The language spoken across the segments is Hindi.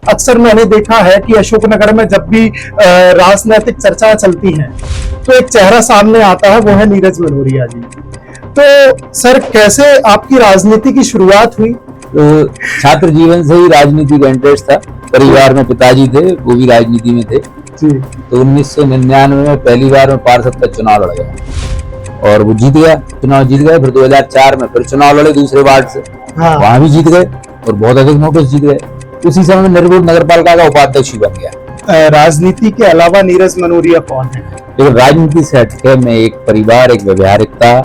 अक्सर मैंने देखा है कि अशोकनगर में जब भी राजनीतिक चर्चा चलती है तो एक चेहरा सामने आता है, वो है नीरज मनोरिया जी। तो सर, कैसे आपकी राजनीति की शुरुआत हुई? तो छात्र जीवन से ही राजनीति का इंटरेस्ट था। परिवार में पिताजी थे, वो भी राजनीति में थे जी। तो 1999 में पहली बार में पार्षद का चुनाव लड़ गया और वो जीत गया, चुनाव जीत गए। फिर 2004 में फिर चुनाव लड़े दूसरे वार्ड से, हाँ। वहां भी जीत गए और बहुत अधिक नोटिस जीत गए। उसी समय में निर्विरोध नगर पालिका का उपाध्यक्ष बन गया। राजनीति के अलावा नीरज मनोरिया कौन है? लेकिन राजनीति से हटके मैं एक परिवार, एक व्यवहारिकता,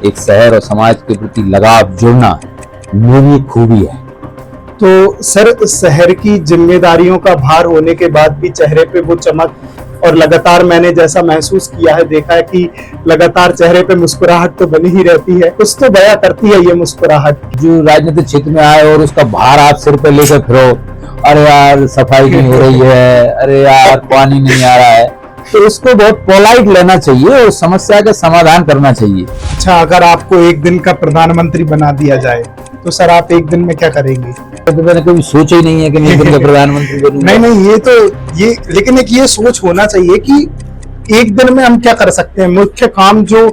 एक शहर और समाज के प्रति लगाव जुड़ना मेरी खूबी है। तो सर, शहर की जिम्मेदारियों का भार होने के बाद भी चेहरे पे वो चमक, और लगातार मैंने जैसा महसूस किया है, देखा है कि लगातार चेहरे पे मुस्कुराहट तो बनी ही रहती है। कुछ तो बयां करती है ये मुस्कुराहट। जो राजनीतिक क्षेत्र में आए और उसका भार आप सिर पे लेकर फिरो, अरे यार सफाई नहीं हो रही है, अरे यार पानी नहीं आ रहा है, तो उसको बहुत पोलाइट लेना चाहिए और समस्या का समाधान करना चाहिए। अच्छा, अगर आपको एक दिन का प्रधानमंत्री बना दिया जाए तो सर आप एक दिन में क्या करेंगे? तो मैंने कभी सोचा ही नहीं है कि मैं एक दिन का प्रधानमंत्री बनूंगा। नहीं, ये लेकिन एक ये सोच होना चाहिए कि एक दिन में हम क्या कर सकते हैं, मुख्य काम जो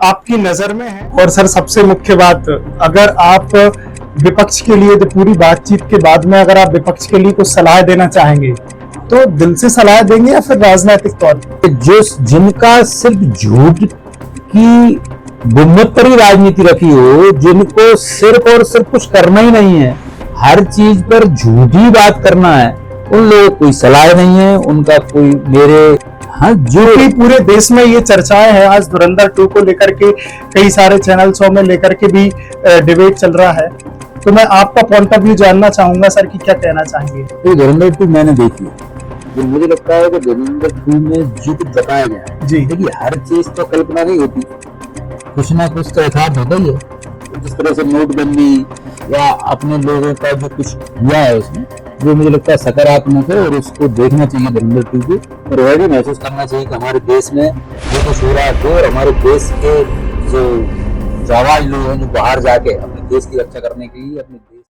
आपकी नजर में है। और सर, सबसे मुख्य बात, अगर आप विपक्ष के लिए, तो पूरी बातचीत के बाद में अगर आप विपक्ष के लिए कुछ सलाह देना चाहेंगे तो दिल से सलाह देंगे या फिर राजनीतिक तौर पर? जो जिनका सिर्फ झूठ की गुणवत्तरी राजनीति रखी हो, जिनको सिर्फ और सिर्फ कुछ करना ही नहीं है, हर चीज पर झूठी बात करना है, उन लोगों को कोई सलाह नहीं है, उनका कोई मेरे जो पूरे देश में ये चर्चाएं हैं। आज धुरंधर 2 को लेकर के कई सारे चैनल शो में लेकर के भी डिबेट चल रहा है। तो मैं आपका पॉइंट ऑफ व्यू जानना चाहूंगा सर कि क्या कहना चाहेंगे? तो धुरंधर 2 मैंने देखी, तो मुझे लगता है कि धुरंधर 2 में जो कुछ बताया गया है जी, देखिए, हर चीज तो कल्पना नहीं होती, कुछ ना कुछ तो यथार्थ होता ही है। जिस तरह से नोटबंदी या अपने लोगों का जो कुछ हुआ है उसमें, जो मुझे लगता है सकारात्मक है और उसको देखना चाहिए धुरंधर 2 को, और वह भी महसूस करना चाहिए कि हमारे देश में जो कुछ हो रहा है और हमारे देश के जो जाबाज लोग हैं जो बाहर जाके अपने देश की रक्षा करने के लिए अपने